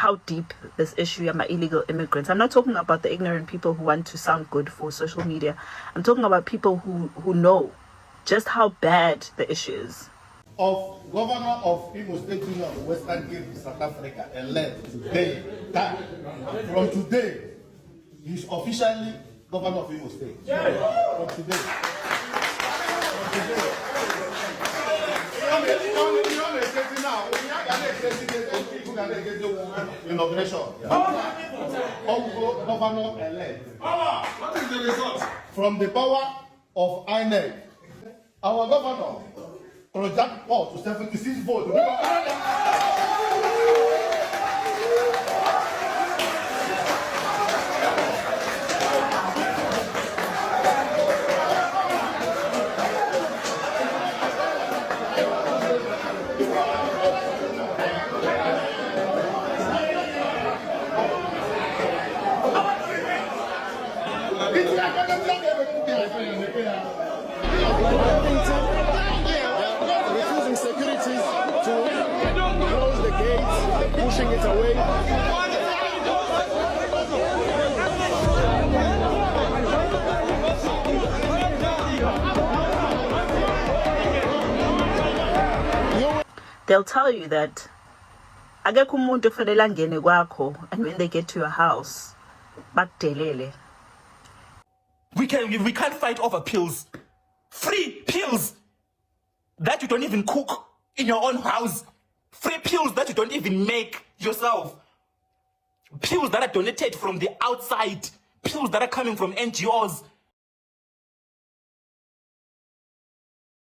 how deep this issue about illegal immigrants. I'm not talking about the ignorant people who want to sound good for social media. I'm talking about people who know just how bad the issue is. Of Governor of Imo State Union, Western Cape, South Africa, elect today. From today, he's officially Governor of Imo State. From today. Inauguration. Governor elect. What is the result? From the power of INEC, our governor project poll to 76 votes. Refusing security to close the gates, pushing it away. They'll tell you that akekho umuntu ofanele angene kwakho, and when they get to your house, bakudelele. We can't fight over pills. Free pills that you don't even cook in your own house. Free pills that you don't even make yourself. Pills that are donated from the outside. Pills that are coming from NGOs.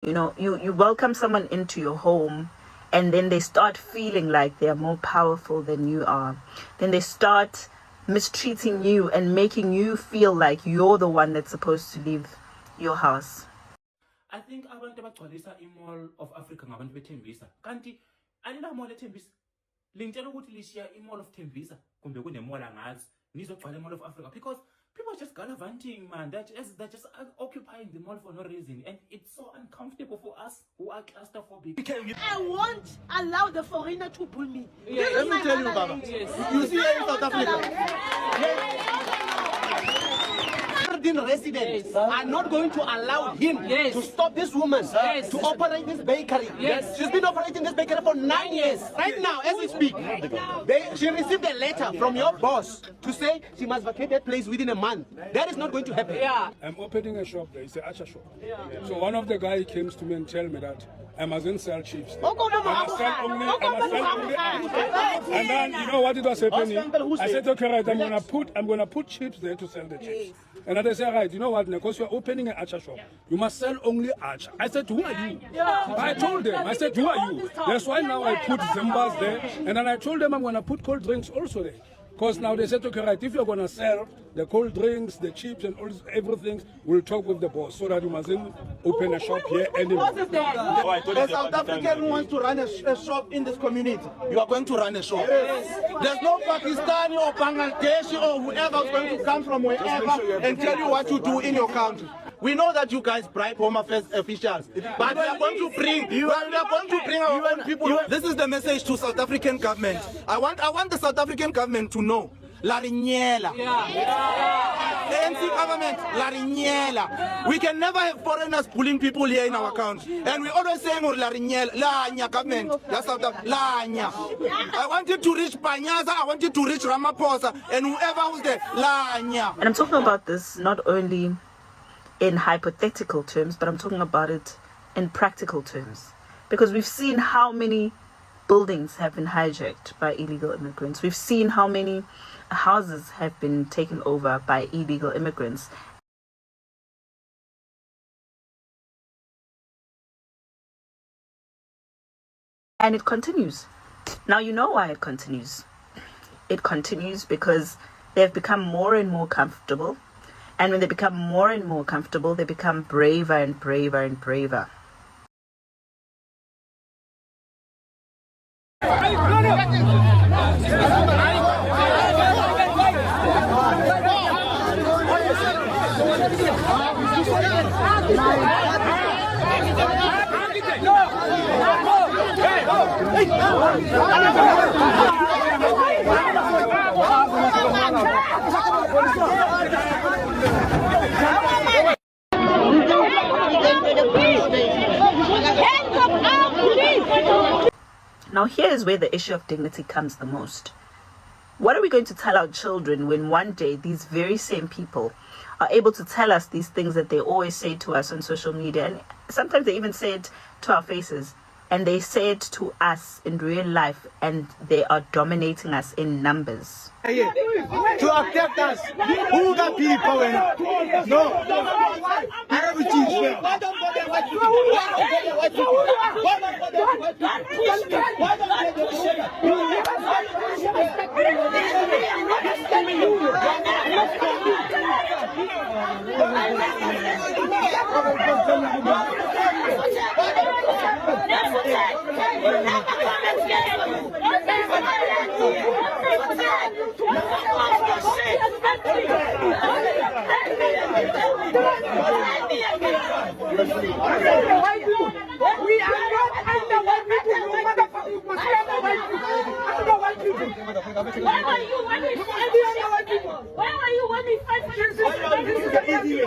You know, you welcome someone into your home, and then they start feeling like they're more powerful than you are. Then they start mistreating you and making you feel like you're the one that's supposed to leave your house. I think abantu abagcwalisa imall of Africa ngabantu bethembisa. Kanti anina mall ethembisa. Lingitshela ukuthi lishiya imall of Thembisa kumbe kunemall angazi nizogcwala imall of Africa, because people are just gallivanting, man. They're just occupying the mall for no reason, and it's so uncomfortable for us who are claustrophobic. I won't allow the foreigner to bully me. Yeah, let me tell you, Baba. You see here in South Africa, residents are not going to allow him to stop this woman to operate this bakery. She's been operating this bakery for 9 years. Right now, as we speak, she received a letter from your boss to say she must vacate that place within a month. That is not going to happen. I'm opening a shop there. It's an H.E.R. shop. So one of the guys came to me and tell me that I mustn't sell chips there. I must sell only H.E.R. And then you know what it was happening? I said, okay, right, I'm gonna put chips there to sell the chips. And then they said, right, you know what, because you're opening an H.E.R. shop, you must sell only H.E.R. I said, who are you? I told them, I said, who are you? That's why now I put Zimbas there, and then I told them I'm gonna put cold drinks also there. Because now they said, okay, right, if you're going to sell the cold drinks, the chips, and all this, everything, we'll talk with the boss so that you mustn't open a shop here anymore. A South African who wants to run a shop in this community, you are going to run a shop. There's no Pakistani or Bangladeshi or whoever is going to come from wherever and tell you what to do in your country. We know that you guys bribe Home Affairs officials, but we are going to bring our own people. This is the message to South African government. I want the South African government to know. Larinyela. ANC government, Larinyela. We can never have foreigners pulling people here in our country. And we always saying Larinyela, Lanya government. That's South Africa. Lanya. I want you to reach Panyaza, I want you to reach Ramaphosa, and whoever who's there, Lanya. And I'm talking about this not only in hypothetical terms, but I'm talking about it in practical terms, because we've seen how many buildings have been hijacked by illegal immigrants. We've seen how many houses have been taken over by illegal immigrants. And it continues. Now you know why it continues. It continues because they've become more and more comfortable. And when they become more and more comfortable, they become braver and braver and braver. Hey! is where the issue of dignity comes the most. What are we going to tell our children when one day these very same people are able to tell us these things that they always say to us on social media, and sometimes they even say it to our faces, and they say it to us in real life, and they are dominating us in numbers? To attack us, who the people? No, I have to teach them. We are not under white people, you motherfuckers. Under white people. Where were you when we fight? Where were you when we fight for this? This is the easy way.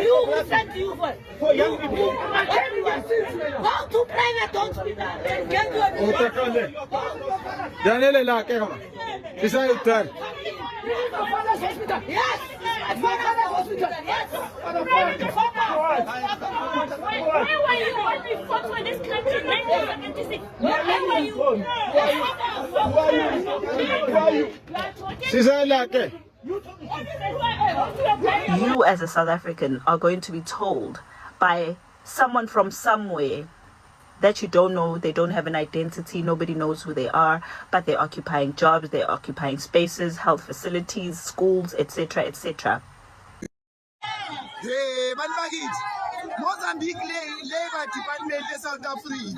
You sent you for young people. Go to private hospital. Get Daniele la che come? Ci sai H.E.R? Yes. Where were you when we fought for this country in 1976? Where were you? Ci sai la che? You as a South African are going to be told by someone from somewhere that you don't know, they don't have an identity, nobody knows who they are, but they're occupying jobs, they're occupying spaces, health facilities, schools, etc., etc. Hey, Mozambique Labor Department in South Africa.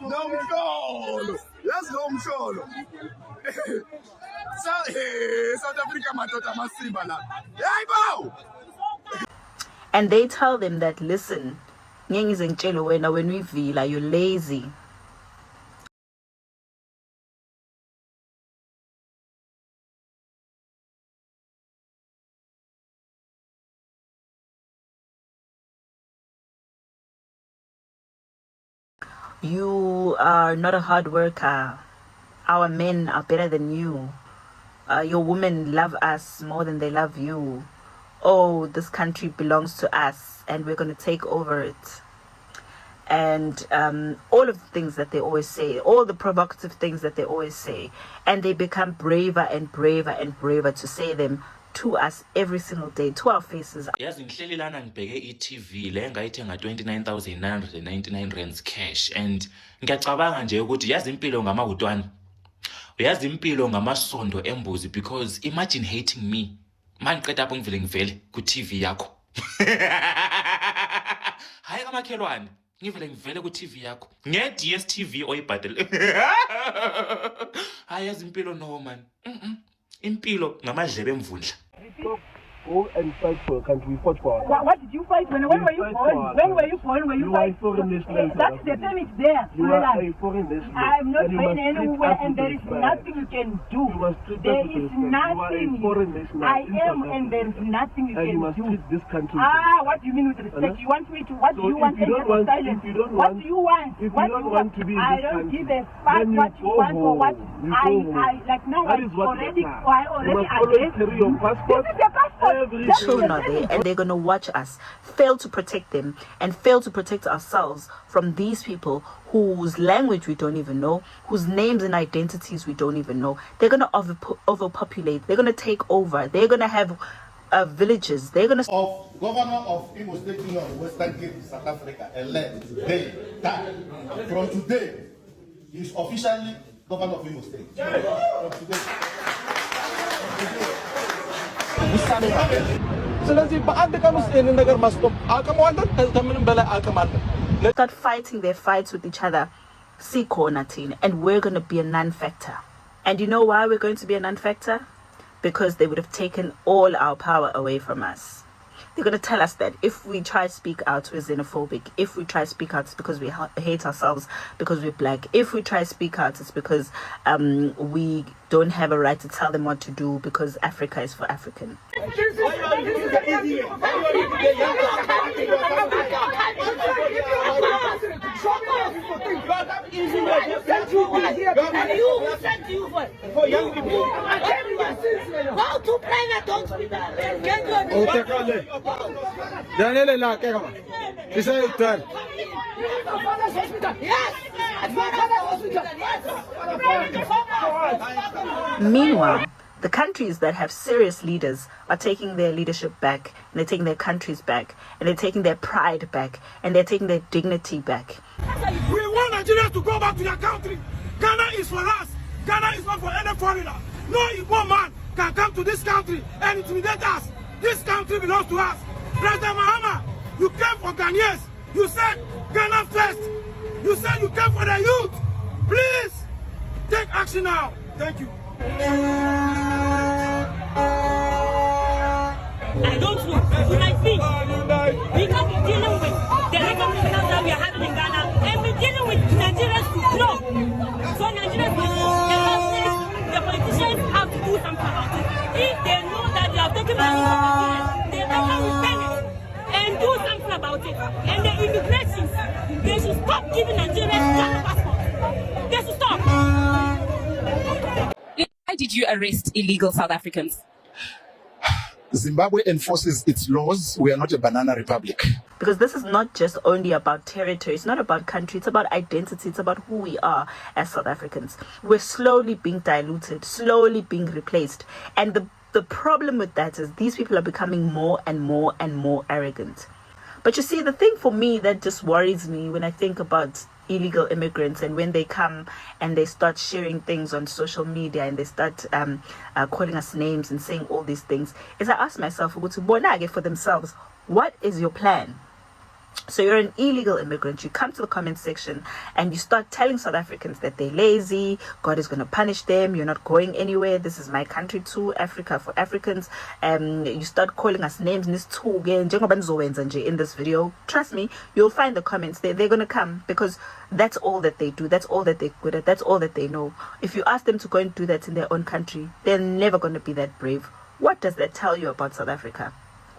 No msholo. Yes, no msholo. South Africa matota masimba la. Hey, bow. And they tell them that, listen, when we vila, you're lazy. You are not a hard worker. Our men are better than you. Your women love us more than they love you. Oh, this country belongs to us and we're going to take over it. And all of the things that they always say, all the provocative things that they always say, and they become braver and braver and braver to say them to us every single day, to our faces. Yazi ngihleli lana ngibheke i-TV le ngayithenga 29,999 rands cash, and ngiyacabanga nje ukuthi yazi impilo ngamahutwana, uyazi impilo ngamasondo embuzi, because imagine hating me maniqeda apho ngivele ku-TV yakho. Hayi kamakhelwane, ngivele ngivele ku-TV yakho nge-DSTV oyibhadele. Hayi yazi impilo no man, impilo ngamadlebe emvundla. Go and fight for a country. We fought for our What did you fight? When were you born? When were you born? Were you are a foreign national. That's the thing, it's there. You are a foreign national. I'm not and going anywhere, and there is nothing you can do. You must treat There us is with respect. You are a nothing. foreign national. I in am, South and there is Africa. nothing you And you can must do. treat this country. What do you mean with respect? You want me to? What So do you if want? you don't want- Silence. if you don't What want- do you want? if you What don't do want to be in I this don't country, give a fuck then you what you go want or what. home. You go home. Like now, That I is what already, matters. I You already must always addressed carry you. your passport. This is the passport. Every That's Children are there, and they're going to watch us fail to protect them and fail to protect ourselves from these people whose language we don't even know, whose names and identities we don't even know. They're going to overpopulate. They're going to take over. They're going to have villages. They're going to... Of Governor of Imo State Union, Western Cape, South Africa, elect today. From today, he's officially Governor of Imo State. From today. start fighting their fights with each other. And we're going to be a non-factor. And you know why we're going to be a non-factor? Because they would have taken all our power away from us. They're going to tell us that if we try to speak out, we're xenophobic. If we try to speak out, it's because we hate ourselves, because we're black. If we try to speak out, it's because we don't have a right to tell them what to do, because Africa is for African. Meanwhile, the countries that have serious leaders are taking their leadership back, and they're taking their countries back, and they're taking their pride back, and they're taking their dignity back. We want Nigerians to go back to their country. Ghana is for us. Ghana is not for any foreigner. No Igbo man can come to this country and intimidate us. This country belongs to us. President Mahama, you came for Ghanaians. You said Ghana first. You said you came for the youth. Please take action now. Thank you. I don't know. You might think we can't be dealing with the legal criminals that we are having in Ghana, and we're dealing with Nigerians to grow. So Nigerians, the government, the politicians have to do something about it. If they know that they are taking money from Nigerians, they better return it and do something about it. And the immigrants, they should stop giving Nigerians Ghana passports. They should stop. Why did you arrest illegal South Africans? Zimbabwe enforces its laws. We are not a banana republic. Because this is not just only about territory, it's not about country, it's about identity, it's about who we are as South Africans. We're slowly being diluted, slowly being replaced. And the problem with that is these people are becoming more and more and more arrogant. But you see, the thing for me that just worries me when I think about illegal immigrants and when they come and they start sharing things on social media and they start calling us names and saying all these things, is I ask myself, for themselves, what is your plan? So you're an illegal immigrant, you come to the comment section and you start telling South Africans that they're lazy, God is going to punish them, you're not going anywhere, this is my country too, Africa for Africans. You start calling us names in this in this video. Trust me, you'll find the comments, they're going to come, because that's all that they do, that's all that they're good at, that's all that they know. If you ask them to go and do that in their own country, they're never going to be that brave. What does that tell you about South Africa?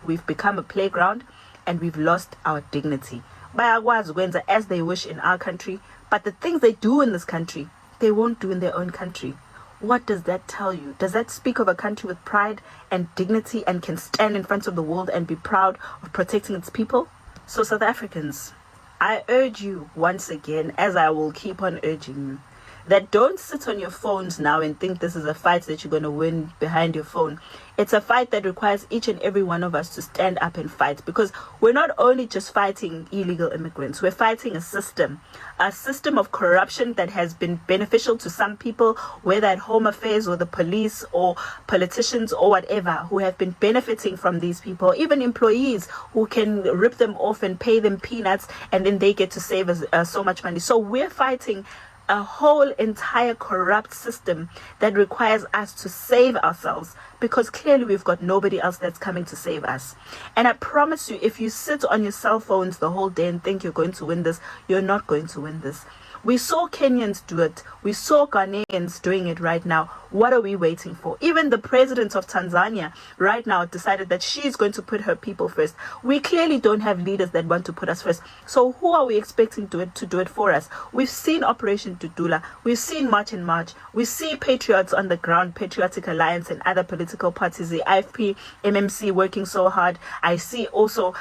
We've become a playground, and we've lost our dignity. Bayakwazi as they wish in our country, but the things they do in this country, they won't do in their own country. What does that tell you? Does that speak of a country with pride and dignity and can stand in front of the world and be proud of protecting its people? So South Africans, I urge you once again, as I will keep on urging you, that don't sit on your phones now and think this is a fight that you're going to win behind your phone. It's a fight that requires each and every one of us to stand up and fight, because we're not only just fighting illegal immigrants, we're fighting a system of corruption that has been beneficial to some people, whether at Home Affairs or the police or politicians or whatever, who have been benefiting from these people, even employees who can rip them off and pay them peanuts and then they get to save us so much money. So we're fighting a whole entire corrupt system that requires us to save ourselves, because clearly we've got nobody else that's coming to save us. And I promise you, if you sit on your cell phones the whole day and think you're going to win this, you're not going to win this. We saw Kenyans do it. We saw Ghanaians doing it right now. What are we waiting for? Even the president of Tanzania right now decided that she's going to put her people first. We clearly don't have leaders that want to put us first. So who are we expecting to do it for us? We've seen Operation Tudula. We've seen March and March. We see patriots on the ground, Patriotic Alliance and other political parties, the IFP, MMC working so hard. I see also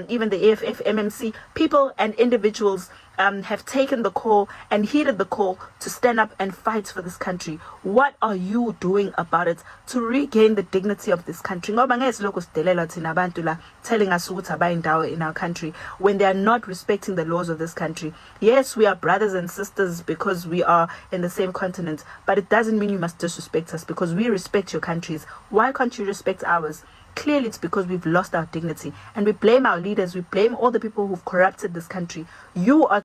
even the AFF, MMC, people and individuals have taken the call and heeded the call to stand up and fight for this country. What are you doing about it to regain the dignity of this country? Telling us in our country when they are not respecting the laws of this country. Yes, we are brothers and sisters because we are in the same continent, but it doesn't mean you must disrespect us because we respect your countries. Why can't you respect ours? Clearly it's because we've lost our dignity, and we blame our leaders, we blame all the people who've corrupted this country. You are